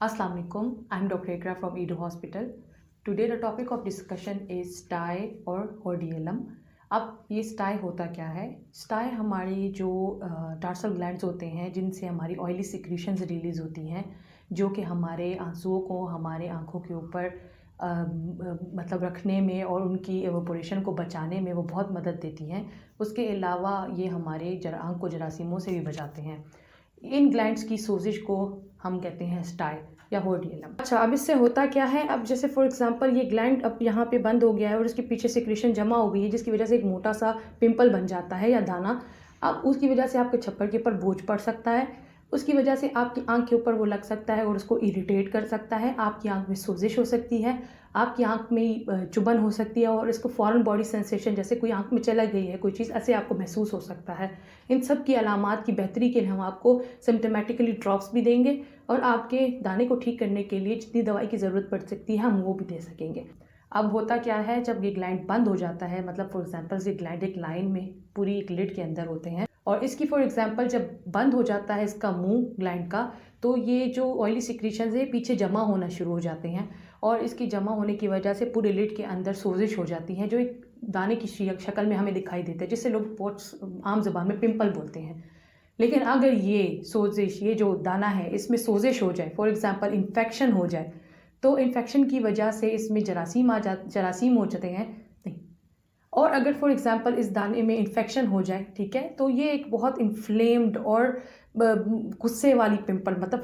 Assalamu alaikum. I'm Dr. Ikra from Edu Hospital. Today the topic of discussion is STI और hordeolum. अब ये STI होता क्या है? STI हमारी जो टार्सल ग्लैंड्स होते हैं जिनसे हमारी ऑयली सिक्रीशंस रिलीज़ होती हैं, जो कि हमारे आंसुओं को हमारे आँखों के ऊपर मतलब रखने में और उनकी एवापोरेशन को बचाने में वो बहुत मदद देती हैं। उसके अलावा ये हमारे आँख को जरासीमों से भी बचाते हैं। इन ग्लैंड्स की सोजिश को हम कहते हैं स्टाई या hordeolum। अच्छा, अब इससे होता क्या है? अब जैसे फॉर एग्जांपल ये ग्लैंड अब यहाँ पे बंद हो गया है और उसके पीछे सिक्रीशन जमा हो गई है, जिसकी वजह से एक मोटा सा पिंपल बन जाता है या दाना। अब उसकी वजह से आपके छप्पर के ऊपर बोझ पड़ सकता है, उसकी वजह से आपकी आँख के ऊपर वो लग सकता है और उसको इरिटेट कर सकता है, आपकी आँख में सोजिश हो सकती है, आपकी आँख में चुभन हो सकती है और इसको फ़ॉरेन बॉडी सेंसेशन, जैसे कोई आँख में चला गई है कोई चीज़, ऐसे आपको महसूस हो सकता है। इन सब की अलामात की बेहतरी के लिए हम आपको सिम्प्टोमेटिकली ड्रॉप्स भी देंगे और आपके दाने को ठीक करने के लिए जितनी दवाई की ज़रूरत पड़ सकती है हम वो भी दे सकेंगे। अब होता क्या है, जब ये ग्लैंड बंद हो जाता है, मतलब फॉर एग्जांपल ये ग्लैंड एक लाइन में पूरी एक लिड के अंदर होते हैं और इसकी फॉर एग्जांपल जब बंद हो जाता है इसका मुंह ग्लैंड का, तो ये जो ऑयली सिक्रीशंस है पीछे जमा होना शुरू हो जाते हैं और इसकी जमा होने की वजह से पूरे लिड के अंदर सोजिश हो जाती है, जो एक दाने की शक्ल में हमें दिखाई देता है, जिससे लोग बहुत आम ज़बान में पिंपल बोलते हैं। लेकिन अगर ये सोजिश, ये जो दाना है इसमें सोजिश हो जाए, फॉर एग्जांपल इन्फेक्शन हो जाए, तो इन्फेक्शन की वजह से इसमें जरासीम हो जाते हैं। नहीं, और अगर फॉर एग्जांपल इस दाने में इन्फेक्शन हो जाए, ठीक है, तो ये एक बहुत इन्फ्लेम्ड और गुस्से वाली पिंपल, मतलब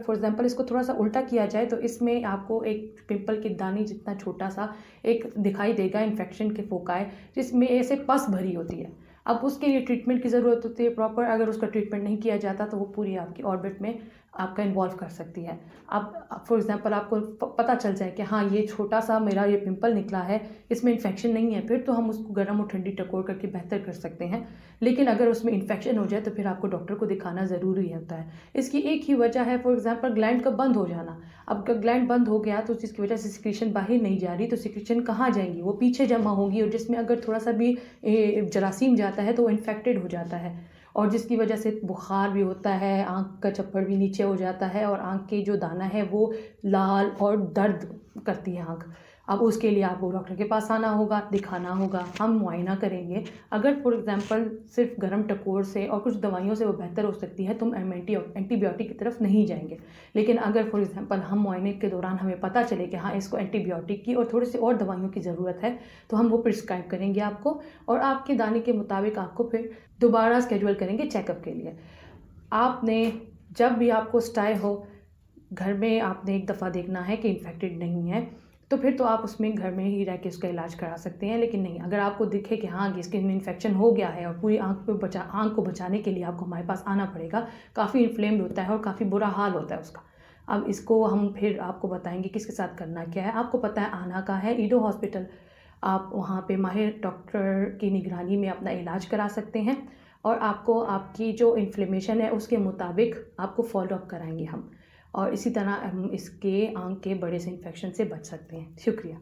फॉर एग्जांपल इसको थोड़ा सा उल्टा किया जाए तो इसमें आपको एक पिंपल के दाने जितना छोटा सा एक दिखाई देगा, इन्फेक्शन के फोकाई, जिसमें ऐसे पस भरी होती है। अब उसके लिए ट्रीटमेंट की ज़रूरत होती है प्रॉपर, अगर उसका ट्रीटमेंट नहीं किया जाता तो वो पूरी आपकी ऑर्बिट में आपका इन्वॉल्व कर सकती है। अब फॉर एग्जांपल आपको पता चल जाए कि हाँ ये छोटा सा मेरा ये पिंपल निकला है, इसमें इन्फेक्शन नहीं है, फिर तो हम उसको गर्म और ठंडी टकोर करके बेहतर कर सकते हैं। लेकिन अगर उसमें इन्फेक्शन हो जाए तो फिर आपको डॉक्टर को दिखाना ज़रूरी होता है। इसकी एक ही वजह है, फॉर एग्जांपल ग्लैंड का बंद हो जाना। अब ग्लैंड बंद हो गया तो जिसकी वजह से सिक्रीशन बाहर नहीं जा रही, तो सिक्रीशन कहाँ जाएंगी? वो पीछे जमा होंगी और जिसमें अगर थोड़ा सा भी जरासीम जाता है तो वो इन्फेक्टेड हो जाता है और जिसकी वजह से बुखार भी होता है, आँख का चप्पड़ भी नीचे हो जाता है और आँख की जो दाना है वो लाल और दर्द करती है आँख। अब उसके लिए आपको डॉक्टर के पास आना होगा, दिखाना होगा, हम मुआयना करेंगे। अगर फॉर एग्जांपल सिर्फ गर्म टकोर से और कुछ दवाइयों से वो बेहतर हो सकती है तो हम एंटीबायोटिक की तरफ नहीं जाएंगे। लेकिन अगर फॉर एग्जांपल हम मुआयने के दौरान हमें पता चले कि हाँ इसको एंटीबायोटिक की और थोड़ी सी और दवाइयों की ज़रूरत है, तो हम वो प्रिस्क्राइब करेंगे आपको और आपके दाने के मुताबिक आपको फिर दोबारा स्केड्यूल करेंगे चेकअप के लिए। आपने जब भी आपको स्टाई हो, घर में आपने एक दफ़ा देखना है कि इन्फेक्टेड नहीं है, तो फिर तो आप उसमें घर में ही रह के उसका इलाज करा सकते हैं। लेकिन नहीं, अगर आपको दिखे कि हाँ स्किन में इन्फेक्शन हो गया है और पूरी आँख को बचाने के लिए आपको हमारे पास आना पड़ेगा, काफ़ी इन्फ्लेम्ड होता है और काफ़ी बुरा हाल होता है उसका। अब इसको हम फिर आपको बताएंगे किसके साथ करना क्या है। आपको पता है आना का है ईडो हॉस्पिटल, आप वहाँ पे माहिर डॉक्टर की निगरानी में अपना इलाज करा सकते हैं और आपको आपकी जो इन्फ्लेमेशन है उसके मुताबिक आपको फॉलो अप कराएंगे हम, और इसी तरह हम इसके आँख के बड़े से इन्फेक्शन से बच सकते हैं। शुक्रिया।